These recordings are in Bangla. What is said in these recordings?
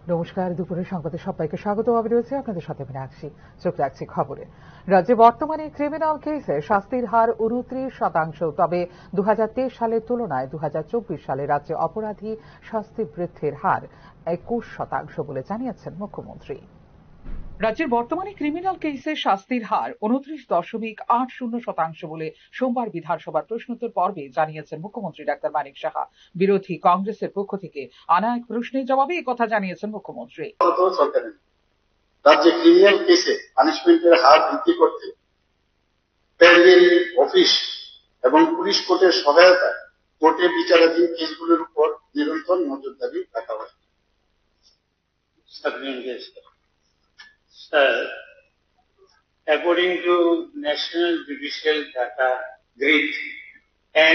নমস্কার, দুপুরের সংবাদে সবাইকে স্বাগত। আমি রয়েছে আপনাদের সাথে মীনাক্ষী। চোখ রাখছি খবরে। রাজ্যে বর্তমানে ক্রিমিনাল কেসে শাস্তির হার 29%, তবে 2023 সালের তুলনায় 2024 সালে রাজ্যে অপরাধী শাস্তি বৃদ্ধির হার 21% বলে জানিয়েছেন মুখ্যমন্ত্রী। রাজ্যের বর্তমানে ক্রিমিনাল কেসে শাস্তির হার 29.80% বলে সোমবার বিধানসভার প্রশ্নোত্তর পর্বে জানিয়েছেন মুখ্যমন্ত্রী ডাক্তার মানিক সাহা। বিরোধী কংগ্রেসের পক্ষ থেকে আনা এক প্রশ্নের জবাবে একথা জানিয়েছেন মুখ্যমন্ত্রী। রাজ্যে ক্রিমিনাল কেসে পানিশমেন্টের হার বৃদ্ধি করতে প্যারালেল অফিস এবং পুলিশ কোর্টের সহায়তায় কোর্টে বিচারাধীন কেসগুলোর উপর নিরন্তর নজরদারি রাখা হয়। Sir, according to National Judicial Data Grid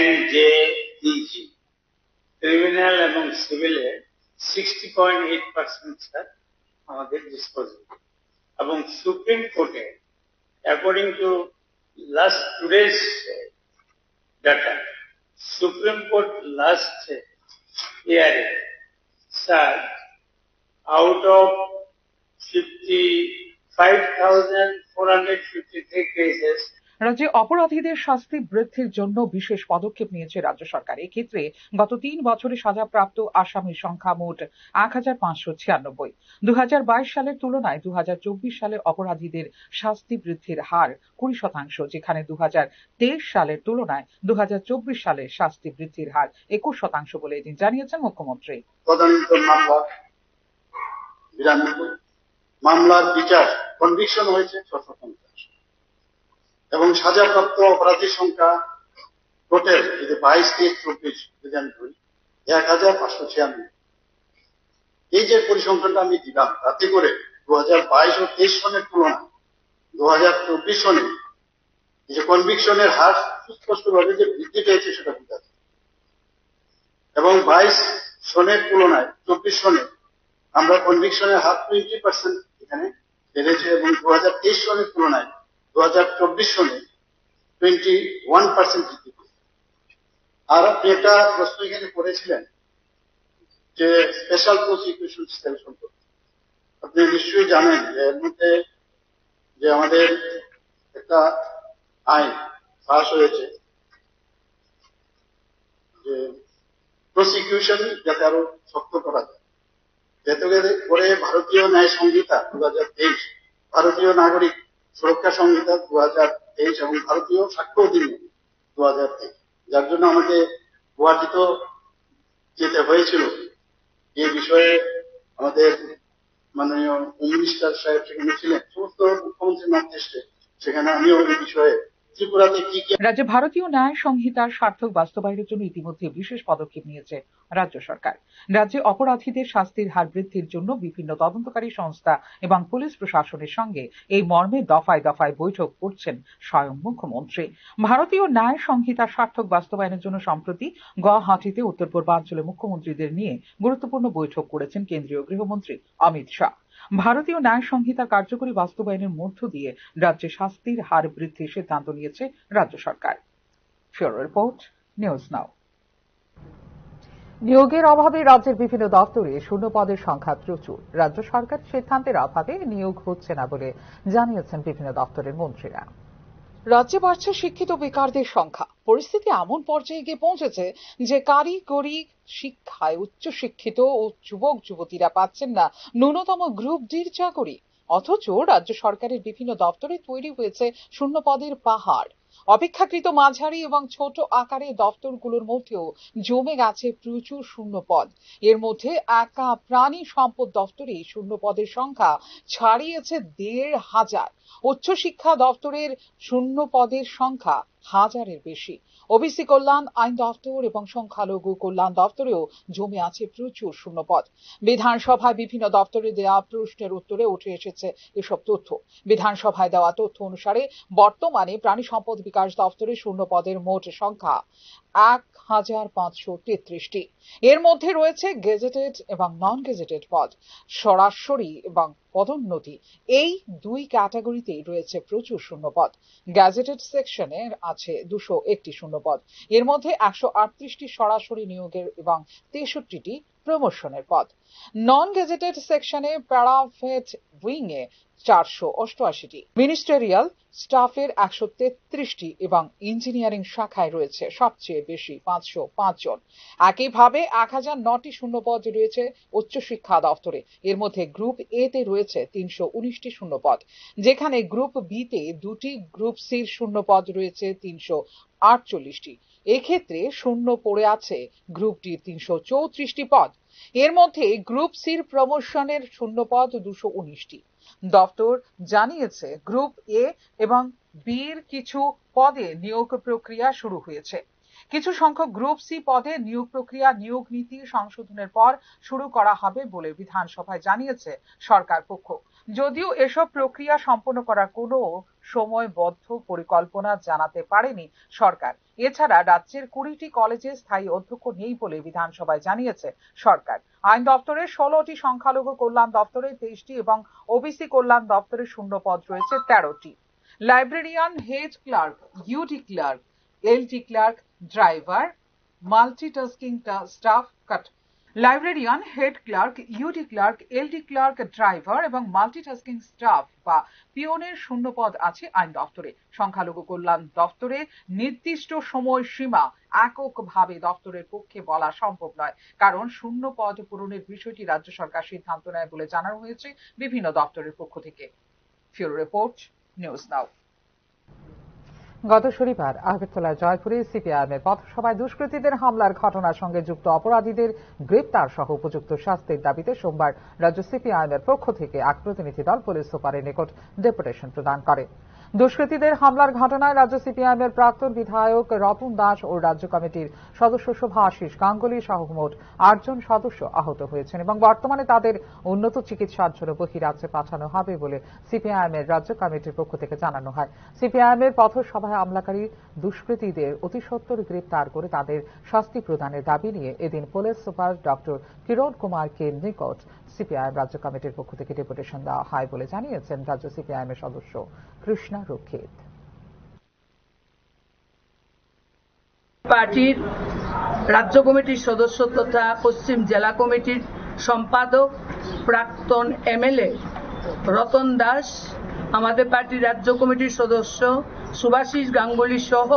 NJDG, criminal এবং civil 60.8% স্যার আমাদের ডিসপোজাল, এবং সুপ্রিম কোর্টে according to last today's data, Supreme Court last year, sir, out of 55,453 cases. রাজ্যে অপরাধীদের শাস্তি বৃদ্ধির জন্য বিশেষ পদক্ষেপ নিয়েছে রাজ্য সরকার। এক্ষেত্রে গত 3 বছরে সাজাপ্রাপ্ত আসামির সংখ্যা মোট 1,596। 2022 সালের তুলনায় 2024 সালে অপরাধীদের শাস্তি বৃদ্ধির হার 20%, যেখানে 2023 সালের তুলনায় 2024 সালে শাস্তি বৃদ্ধির হার 21% বলে এদিন জানিয়েছেন মুখ্যমন্ত্রী। মামলার বিচার কনভিকশন হয়েছে 650 এবং সাজাপ্রাপ্ত অপরাধীর সংখ্যা টোটাল যদি 22-24 যদি আমি ধরি 1,596। এই যে পরিসংখ্যানটা আমি দিলাম, তাতে করে 2022 ও 23 সনের তুলনায় 2024 সনে যে কনভিকশনের হার সুস্পষ্টভাবে যে বৃদ্ধি পেয়েছে সেটা বোঝা যায়। এবং 22 সনের তুলনায় 24 সনে আমরা কনভিকশনের হার 20% এখানে বেড়েছে, এবং 2023 সনের তুলনায় 2024 সনে 21% বৃদ্ধি পেয়েছে। আর আপনি একটা প্রশ্ন এখানে করেছিলেন যে স্পেশাল প্রসিকিউশন সেল সম্পর্কে। আপনি নিশ্চয়ই জানেন যে এর মধ্যে যে আমাদের একটা আইন পাস হয়েছে যে প্রসিকিউশন যাতে আরো শক্ত করা যায়, যাতে করে ভারতীয় ন্যায় সংহিতা 2023, ভারতীয় নাগরিক সুরক্ষা সংহিতা 2023 এবং ভারতীয় সাক্ষ্য অধিনিয়ম 2023, যার জন্য আমাকে গুয়াহাটিতে যেতে হয়েছিল। এই বিষয়ে আমাদের মাননীয় হোম মিনিস্টার সাহেব সেখানে ছিলেন, সমস্ত মুখ্যমন্ত্রীর নির্দেশে সেখানে আমিও এই বিষয়ে ত্রিপুরাতে কি রাজ্যে ভারতীয় ন্যায় সংহিতার সার্থক বাস্তবায়নের জন্য ইতিমধ্যে বিশেষ পদক্ষেপ নিয়েছে রাজ্য সরকার। রাজ্যে অপরাধীদের শাস্তির হার বৃদ্ধির জন্য বিভিন্ন তদন্তকারী সংস্থা এবং পুলিশ প্রশাসনের সঙ্গে এই মর্মে দফায় দফায় বৈঠক করছেন স্বয়ং মুখ্যমন্ত্রী। ভারতীয় ন্যায় সংহিতার সার্থক বাস্তবায়নের জন্য সম্প্রতি গুয়াহাটিতে উত্তর পূর্বাঞ্চলের মুখ্যমন্ত্রীদের নিয়ে গুরুত্বপূর্ণ বৈঠক করেছেন কেন্দ্রীয় গৃহমন্ত্রী অমিত শাহ। ভারতীয় ন্যায় সংহিতা কার্যকরী বাস্তবায়নের মধ্য দিয়ে রাজ্যে শাস্তির হার বৃদ্ধির সিদ্ধান্ত নিয়েছে রাজ্য সরকার। Bureau report, news now. নিয়োগের অভাবে রাজ্যের বিভিন্ন দপ্তরে শূন্য পদের সংখ্যা প্রচুর। রাজ্য সরকার সিদ্ধান্তের অভাবে নিয়োগ হচ্ছে না বলে জানিয়েছেন বিভিন্ন দপ্তরের মন্ত্রীরা। রাজ্যে বাড়ছে শিক্ষিত বেকারদের সংখ্যা। পরিস্থিতি এমন পর্যায়ে গিয়ে পৌঁছেছে যে কারিগরি শিক্ষায় উচ্চশিক্ষিত ও যুবক যুবতীরা পাচ্ছেন না ন্যূনতম গ্রুপ ডির চাকরি। অথচ রাজ্য সরকারের বিভিন্ন দপ্তরে তৈরি হয়েছে শূন্য পদের পাহাড়। অপেক্ষাকৃত মাঝারি এবং ছোট আকারের দপ্তরগুলোর মধ্যেও জমে গেছে প্রচুর শূন্য পদ। এর মধ্যে একা প্রাণী সম্পদ দপ্তরে শূন্য পদের সংখ্যা ছাড়িয়েছে 1,500। উচ্চশিক্ষা দপ্তরের শূন্য পদের সংখ্যা 1000-এর বেশি। ওবিসি কল্যাণ, আইন দপ্তর এবং সংখ্যালঘু কল্যাণ দপ্তরেও জমে আছে প্রচুর শূন্যপদ। বিধানসভায় বিভিন্ন দপ্তরে দেওয়া প্রশ্নের উত্তরে উঠে এসেছে এসব তথ্য। বিধানসভায় দেওয়া তথ্য অনুসারে বর্তমানে প্রাণী সম্পদ বিকাশ দপ্তরে শূন্য পদের মোট সংখ্যা 1,533টি। এর মধ্যে রয়েছে গেজেটেড এবং নন গেজেটেড পদ, সরাসরি এবং পদোন্নতি। এই দুই ক্যাটাগরিতেই রয়েছে প্রচুর শূন্যপদ। গ্যাজেটেড সেকশনে আছে 201টি শূন্যপদ। এর মধ্যে 138টি সরাসরি নিয়োগের এবং 63টি প্রমোশনের পদ। নন গেজেটেড সেকশনে প্যারাভেট উইং এ 488টি, মিনিস্টেরিয়াল স্টাফের 133টি এবং ইঞ্জিনিয়ারিং শাখায় রয়েছে সবচেয়ে বেশি 505 জন। একইভাবে 1009টি শূন্যপদ রয়েছে উচ্চশিক্ষা দফতরে। এর মধ্যে গ্রুপ এ তে রয়েছে 319টি শূন্যপদ, যেখানে গ্রুপ বি তে 2টি, গ্রুপ সির শূন্যপদ রয়েছে 348টি। এক্ষেত্রে শূন্য পড়ে আছে গ্রুপ ডির 334টি পদ। এর মধ্যে গ্রুপ সির প্রমোশনের শূন্যপদ 219টি। দপ্তর জানিয়েছে গ্রুপ এ এবং বি এর কিছু পদে নিয়োগ প্রক্রিয়া শুরু হয়েছে। কিছু সংখ্যক গ্রুপ সি পদে নিয়োগ প্রক্রিয়া নিয়োগ নীতি সংশোধনের পর শুরু করা হবে বলে বিধানসভায় জানিয়েছে সরকার পক্ষ। যদিও এসব প্রক্রিয়া সম্পন্ন করার কোনো সময়বদ্ধ পরিকল্পনা জানাতে পারেনি সরকার। এছাড়া রাজ্যের 20টি কলেজে স্থায়ী অধ্যক্ষ নেই বলে বিধানসভায় জানিয়েছে সরকার। আইন দপ্তরে 16টি, সংখ্যালঘু কল্যাণ দপ্তরে 23টি এবং ওবিসি কল্যাণ দপ্তরে শূন্যপদ রয়েছে 13টি। Librarian, head clerk, UD clerk, LT clerk, driver, multitasking staff librarian, head clerk, UD clerk, LD clerk, driver এবং মাল্টিটাস্কিং স্টাফ বা পিওনের শূন্যপদ আছে আইন দপ্তরে। সংখ্যালঘু কল্যাণ দপ্তরে নির্দিষ্ট সময়সীমা এককভাবে দপ্তরের পক্ষে বলা সম্ভব নয়, কারণ শূন্য পদ পূরণের বিষয়টি রাজ্য সরকার সিদ্ধান্ত নেয় বলে জানানো হয়েছে বিভিন্ন দপ্তরের পক্ষ থেকে। ফিউরো রিপোর্ট, নিউজ নাও। গত শনিবার আগরতলার জয়পুরে সিপিআইএমের পথসভায় দুষ্কৃতীদের হামলার ঘটনার সঙ্গে যুক্ত অপরাধীদের গ্রেপ্তার সহ উপযুক্ত শাস্তির দাবিতে সোমবার রাজ্য সিপিআইএমের পক্ষ থেকে এক প্রতিনিধি দল পুলিশ সুপারের নিকট ডেপুটেশন প্রদান করে। দুষ্কৃতীদের হামলার ঘটনায় রাজ্য সিপিআইএমের প্রাক্তন বিধায়ক রতন দাস ও রাজ্য কমিটির সদস্য শুভাশিস গাঙ্গুলি সহ মোট 8 জন সদস্য আহত হয়েছেন এবং বর্তমানে তাদের উন্নত চিকিৎসার জন্য বহিরাজ্যে পাঠানো হবে বলে সিপিআইএমের রাজ্য কমিটির পক্ষ থেকে জানানো হয়। সিপিআইএমের পথসভায় হামলাকারী দুষ্কৃতীদের অতি সত্বর গ্রেপ্তার করে তাদের শাস্তি প্রদানের দাবি নিয়ে এদিন পুলিশ সুপার ডক্টর কিরণ কুমারকে নিকট সিপিআইএম রাজ্য কমিটির পক্ষ থেকে ডেপুটেশন দেওয়া হয় বলে জানিয়েছেন রাজ্য সিপিআইএমের সদস্য কৃষ্ণা রক্ষিত। পার্টির রাজ্য কমিটির সদস্য তথা পশ্চিম জেলা কমিটির সম্পাদক প্রাক্তন এমএলএ রতন দাস, আমাদের পার্টির রাজ্য কমিটির সদস্য শুভাশিস গাঙ্গুলি সহ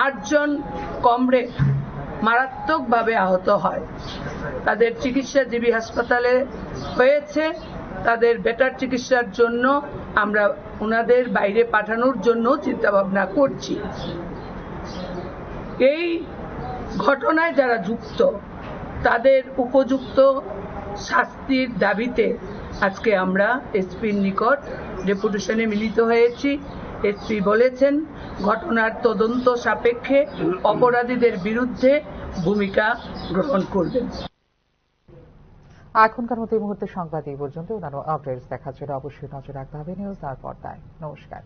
8 জন কমরেড মারাত্মকভাবে আহত হয়। তাদের চিকিৎসা জিবি হাসপাতালে হয়েছে। তাদের বেটার চিকিৎসার জন্য আমরা ওনাদের বাইরে পাঠানোর জন্য চিন্তা ভাবনা করছি। এই ঘটনায় যারা যুক্ত তাদের উপযুক্ত শাস্তির দাবিতে আজকে আমরা এসপির নিকট ডেপুটেশনে মিলিত হয়েছি। এসপি বলেছেন ঘটনার তদন্ত সাপেক্ষে অপরাধীদের বিরুদ্ধে ভূমিকা গ্রহণ করবেন। এখনকার মতো এই মুহূর্তে সংবাদ এই পর্যন্ত। অন্যান্য আপডেটস দেখার জন্য অবশ্যই নজর রাখতে হবে নিউজ আর পর্দায়। নমস্কার।